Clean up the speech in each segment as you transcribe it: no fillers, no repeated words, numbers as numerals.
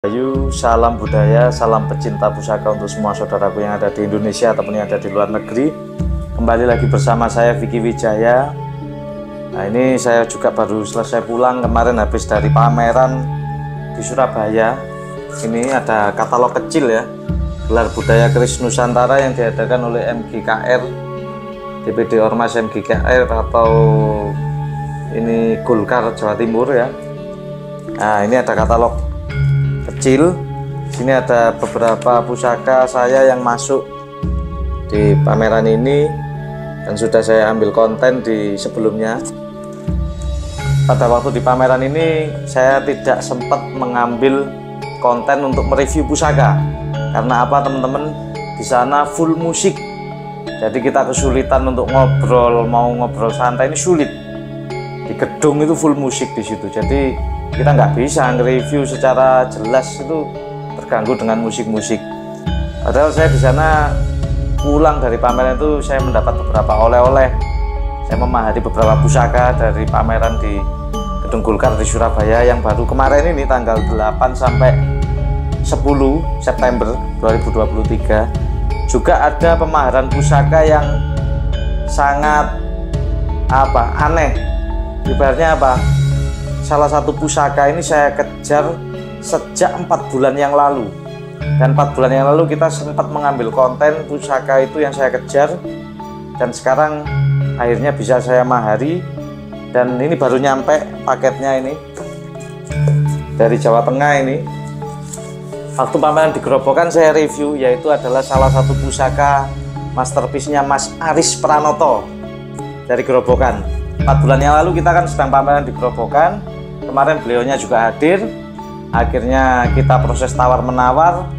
Ayu, salam budaya, salam pecinta pusaka untuk semua saudaraku yang ada di Indonesia ataupun yang ada di luar negeri. Kembali lagi bersama saya Vicky Wijaya. Nah, ini saya juga baru selesai pulang kemarin habis dari pameran di Surabaya. Ini ada katalog kecil ya, gelar budaya keris Nusantara yang diadakan oleh MGKR, DPD Ormas MGKR atau ini Golkar Jawa Timur ya. Nah, ini ada katalog kecil. Sini ada beberapa pusaka saya yang masuk di pameran ini dan sudah saya ambil konten di sebelumnya. Pada waktu di pameran ini saya tidak sempat mengambil konten untuk mereview pusaka karena apa teman-teman, di sana full musik, jadi kita kesulitan untuk ngobrol, mau ngobrol santai ini sulit. Di gedung itu full musik di situ, jadi kita nggak bisa nge-review secara jelas, itu terganggu dengan musik-musik. Padahal saya di sana pulang dari pameran itu saya mendapat beberapa oleh-oleh. Saya memahami beberapa pusaka dari pameran di Gedung Golkar di Surabaya yang baru kemarin ini tanggal 8 sampai 10 September 2023. Juga ada pemaharan pusaka yang sangat aneh. Ibaratnya salah satu pusaka ini saya kejar sejak 4 bulan yang lalu, dan 4 bulan yang lalu kita sempat mengambil konten pusaka itu yang saya kejar, dan sekarang akhirnya bisa saya mahari. Dan ini baru nyampe paketnya ini dari Jawa Tengah. Ini waktu pameran di Gerobokan saya review, yaitu adalah salah satu pusaka masterpiece-nya Mas Aris Pranoto dari Gerobokan. 4 bulan yang lalu kita kan sedang pameran di Gerobokan. Kemarin beliaunya juga hadir. Akhirnya kita proses tawar-menawar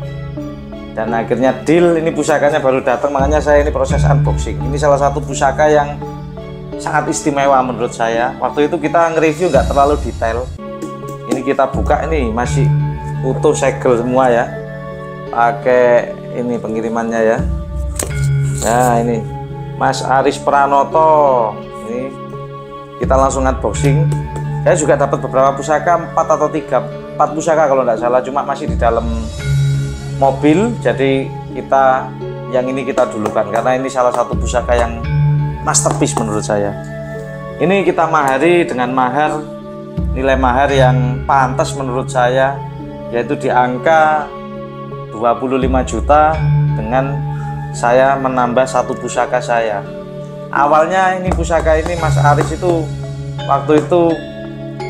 dan akhirnya deal. Ini pusakanya baru datang, makanya saya ini proses unboxing. Ini salah satu pusaka yang sangat istimewa menurut saya. Waktu itu kita nge-review nggak terlalu detail. Ini kita buka, ini masih utuh segel semua ya. Pakai ini pengirimannya ya. Nah, ini Mas Aris Pranoto. Ini kita langsung unboxing. Saya juga dapat beberapa pusaka, 4 atau 4 pusaka kalau tidak salah, cuma masih di dalam mobil. Jadi yang ini kita dulukan karena ini salah satu pusaka yang masterpiece menurut saya. Ini kita mahari dengan nilai mahar yang pantas menurut saya, yaitu di angka 25 juta dengan saya menambah 1 pusaka saya. Awalnya ini pusaka ini Mas Aris itu waktu itu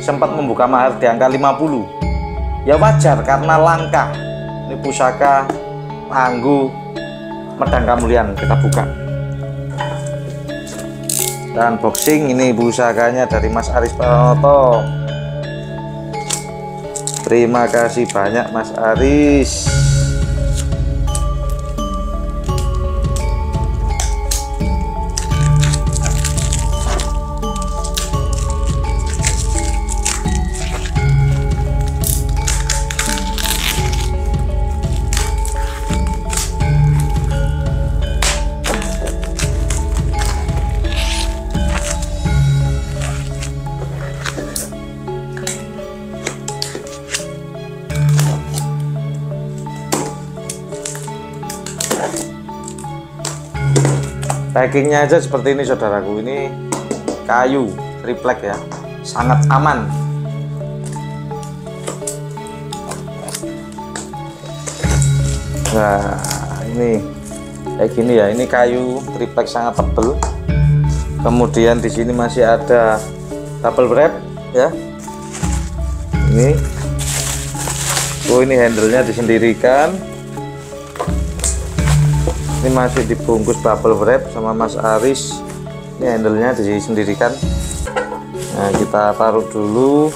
sempat membuka mahar di angka 50. Ya wajar karena langka. Ini pusaka Tangguh Medang Kamulian. Kita buka dan unboxing. Ini pusakanya dari Mas Aris Pranoto. Terima kasih banyak Mas Aris. Packingnya aja seperti ini saudaraku. Ini kayu triplek ya, sangat aman. Nah, ini kayak gini ya. Ini kayu triplek sangat tebal. Kemudian di sini masih ada double wrap ya. Ini, ini handle-nya disendirikan. Ini masih dibungkus bubble wrap sama Mas Aris. Ini handle-nya disendirikan. Nah, kita taruh dulu.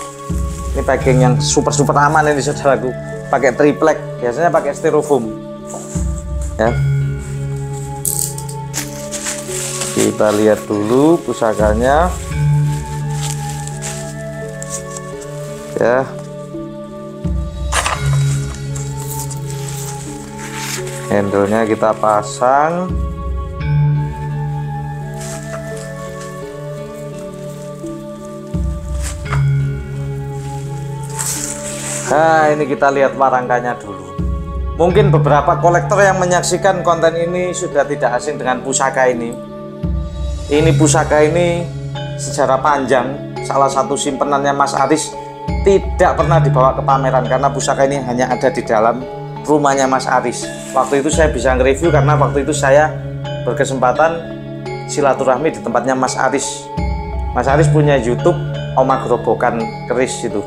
Ini packing yang super aman ini saudaraku. Pakai triplek, biasanya pakai styrofoam. Ya. Kita lihat dulu pusakanya. Ya. Handle-nya kita pasang. Nah, ini kita lihat warangkanya dulu. Mungkin beberapa kolektor yang menyaksikan konten ini sudah tidak asing dengan pusaka ini. Ini pusaka ini sejarah panjang, salah satu simpenannya Mas Aris tidak pernah dibawa ke pameran karena pusaka ini hanya ada di dalam rumahnya Mas Aris. Waktu itu saya bisa nge-review karena waktu itu saya berkesempatan silaturahmi di tempatnya Mas Aris. Mas Aris punya YouTube Oma Gerobokan Keris itu.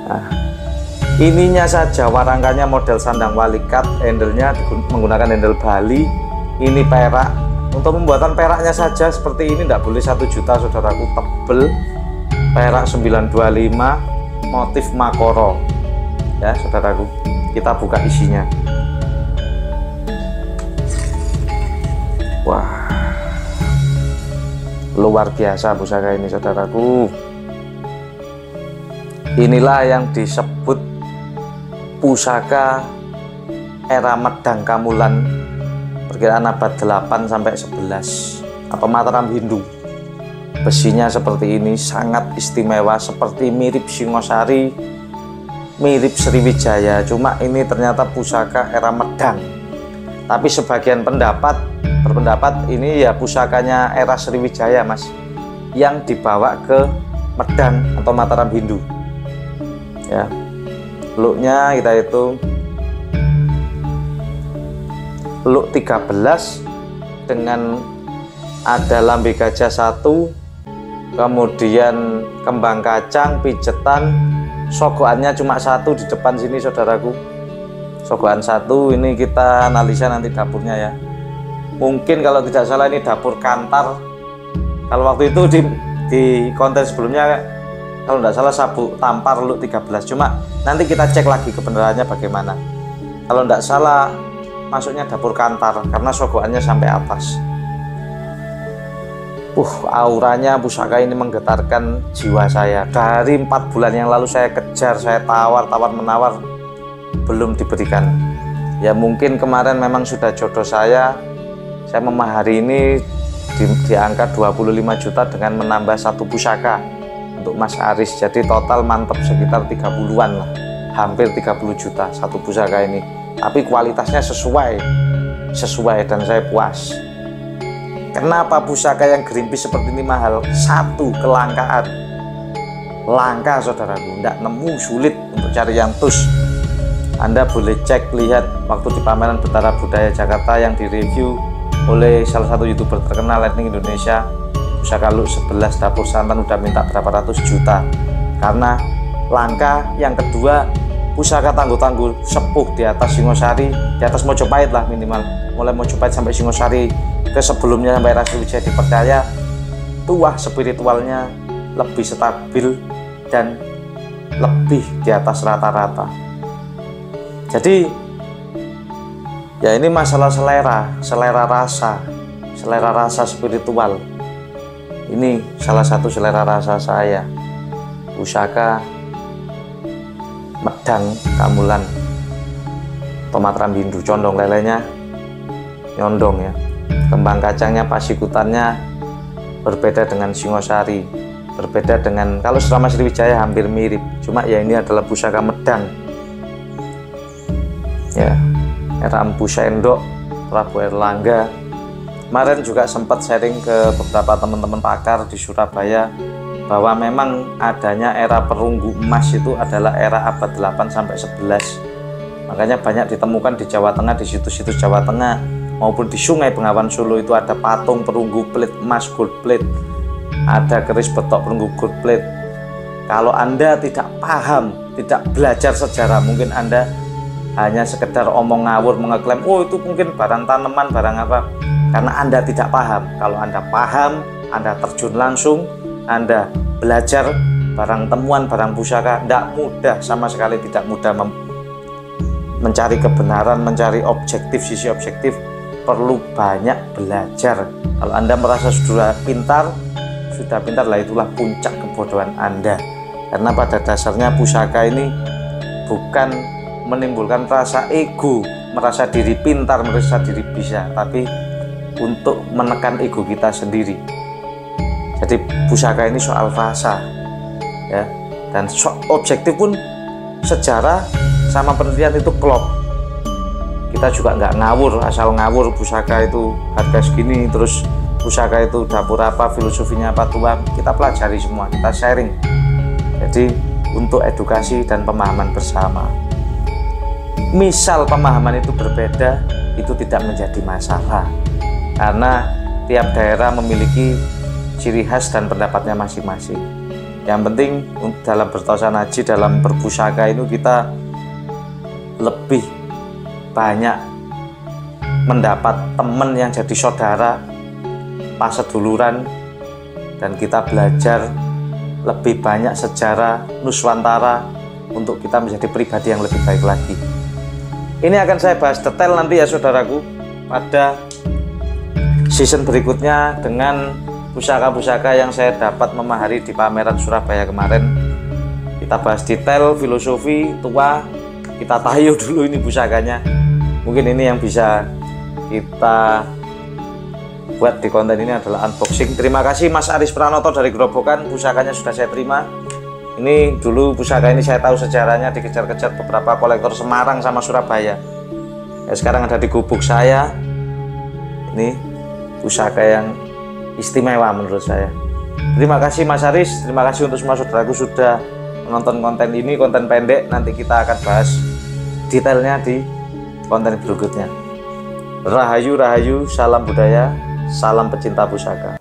Nah, ininya saja warangkanya model sandang walikat, handle-nya menggunakan handle Bali. Ini perak. Untuk pembuatan peraknya saja seperti ini tidak boleh 1 juta saudaraku, tebel. Perak 925, motif makoro. Ya saudaraku, kita buka isinya. Wah, luar biasa pusaka ini saudaraku. Inilah yang disebut pusaka era Medang Kamulan, perkiraan abad 8 sampai 11 atau Mataram Hindu. Besinya seperti ini, sangat istimewa, seperti mirip Singosari, mirip Sriwijaya, cuma ini ternyata pusaka era Medang. Tapi sebagian berpendapat ini ya pusakanya era Sriwijaya Mas, yang dibawa ke Medang atau Mataram Hindu. Ya, looknya kita hitung look 13 dengan ada lambe gajah 1, kemudian kembang kacang, pijetan, sogoannya cuma 1 di depan sini saudaraku. Sogoan 1 ini kita analisa nanti dapurnya ya. Mungkin kalau tidak salah ini dapur Kantar. Kalau waktu itu di konten sebelumnya kalau tidak salah sabuk tampar look 13, cuma nanti kita cek lagi kebenarannya bagaimana. Kalau tidak salah masuknya dapur Kantar karena sogoannya sampai atas. Auranya pusaka ini menggetarkan jiwa saya. Dari 4 bulan yang lalu saya kejar, saya tawar menawar, belum diberikan. Ya mungkin kemarin memang sudah jodoh saya memahari ini di angka 25 juta dengan menambah 1 pusaka untuk Mas Aris. Jadi total mantap sekitar 30-an lah, hampir 30 juta 1 pusaka ini. Tapi kualitasnya sesuai dan saya puas. Kenapa pusaka yang Greenpeace seperti ini mahal? 1, kelangkaan. Langka saudaraku, tidak nemu, sulit untuk cari yang tus. Anda boleh cek, lihat waktu di pameran Betara Budaya Jakarta yang direview oleh salah satu YouTuber terkenal Lightning Indonesia. Pusaka look 11 dapur santan udah minta berapa ratus juta karena langka. Yang kedua, pusaka tangguh-tangguh sepuh di atas Singosari, di atas Mojopahit lah minimal, mulai Mojopahit sampai Singosari ke sebelumnya sampai Sriwijaya dipercaya tuah spiritualnya lebih stabil dan lebih di atas rata-rata. Jadi ya ini masalah selera rasa spiritual. Ini salah satu selera rasa saya, pusaka Medang Kamulan atau Mataram Hindu. Condong lelenya nyondong ya, kembang kacangnya, pasikutannya berbeda dengan Singosari, berbeda dengan kalau selama Sriwijaya hampir mirip, cuma ya ini adalah pusaka Medang ya, era Empu Sendok, Prabu Erlangga. Kemarin juga sempat sharing ke beberapa teman-teman pakar di Surabaya bahwa memang adanya era perunggu emas itu adalah era abad 8 sampai 11. Makanya banyak ditemukan di Jawa Tengah, di situs-situs Jawa Tengah maupun di Sungai Bengawan Solo itu ada patung perunggu plate emas, gold plate, ada keris betok perunggu gold plate. Kalau Anda tidak paham, tidak belajar sejarah, mungkin Anda hanya sekedar omong ngawur mengeklaim oh itu mungkin barang tanaman, barang apa, karena Anda tidak paham. Kalau Anda paham, Anda terjun langsung, Anda belajar barang temuan, barang pusaka, tidak mudah, sama sekali tidak mudah mencari kebenaran, mencari objektif, sisi objektif, perlu banyak belajar. Kalau Anda merasa sudah pintar lah, itulah puncak kebodohan Anda. Karena pada dasarnya pusaka ini bukan menimbulkan rasa ego, merasa diri pintar, merasa diri bisa, tapi untuk menekan ego kita sendiri. Jadi pusaka ini soal rasa ya, dan objektif pun sejarah sama penelitian itu klop. Kita juga nggak ngawur, asal ngawur pusaka itu harga segini, terus pusaka itu dapur apa, filosofinya apa, tua, kita pelajari semua, kita sharing. Jadi untuk edukasi dan pemahaman bersama. Misal pemahaman itu berbeda, itu tidak menjadi masalah, karena tiap daerah memiliki ciri khas dan pendapatnya masing-masing. Yang penting dalam bertausan haji, dalam berpusaka itu kita lebih banyak mendapat teman yang jadi saudara, paseduluran, dan kita belajar lebih banyak sejarah Nuswantara untuk kita menjadi pribadi yang lebih baik lagi. Ini akan saya bahas detail nanti ya saudaraku pada season berikutnya dengan pusaka-pusaka yang saya dapat memahari di pameran Surabaya kemarin. Kita bahas detail, filosofi, tua, kita tayu dulu ini pusakanya. Mungkin ini yang bisa kita buat di konten ini adalah unboxing. Terima kasih Mas Aris Pranoto dari Gerobokan, pusakanya sudah saya terima. Ini dulu pusaka ini saya tahu sejarahnya, dikejar-kejar beberapa kolektor Semarang sama Surabaya. Sekarang ada di gubuk saya. Ini pusaka yang istimewa menurut saya. Terima kasih Mas Aris, terima kasih untuk semua saudaraku sudah menonton konten ini, konten pendek. Nanti kita akan bahas detailnya di konten berikutnya. Rahayu, rahayu, salam budaya, salam pecinta pusaka.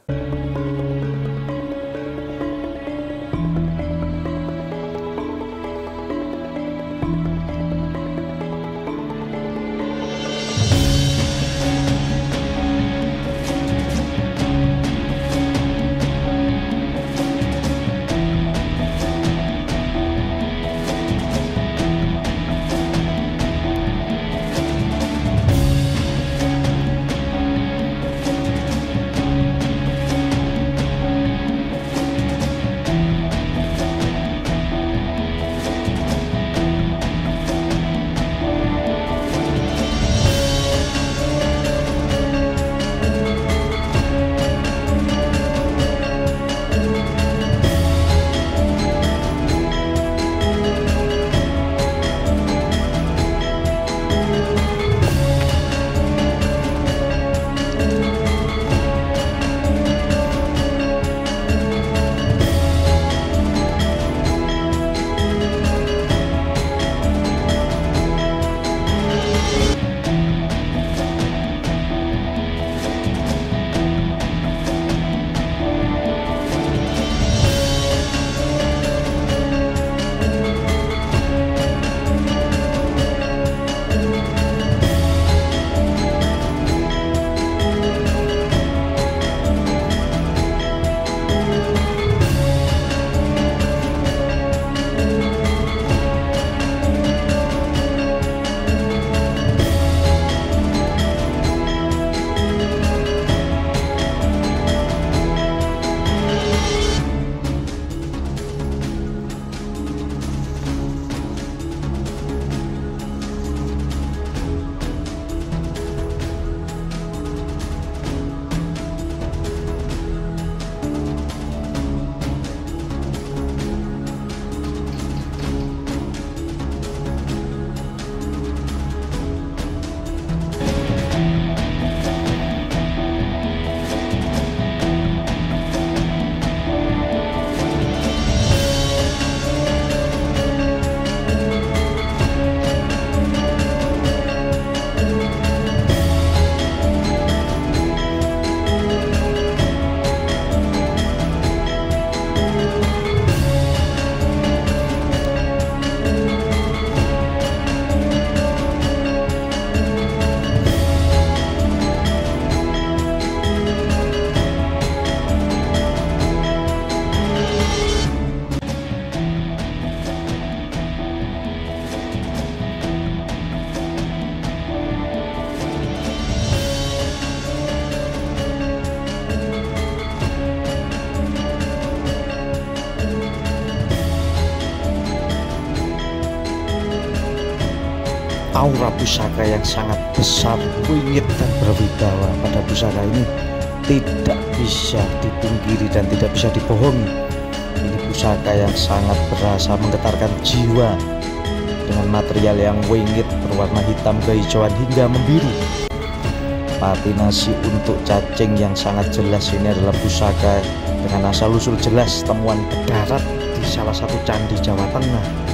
aura pusaka yang sangat besar, wingit dan berwibawa pada pusaka ini tidak bisa dipungkiri dan tidak bisa dibohongi. Ini pusaka yang sangat berasa menggetarkan jiwa dengan material yang wingit berwarna hitam kehijauan hingga membiru. Patinasi untuk cacing yang sangat jelas ini adalah pusaka dengan asal-usul jelas temuan darat di salah satu candi Jawa Tengah.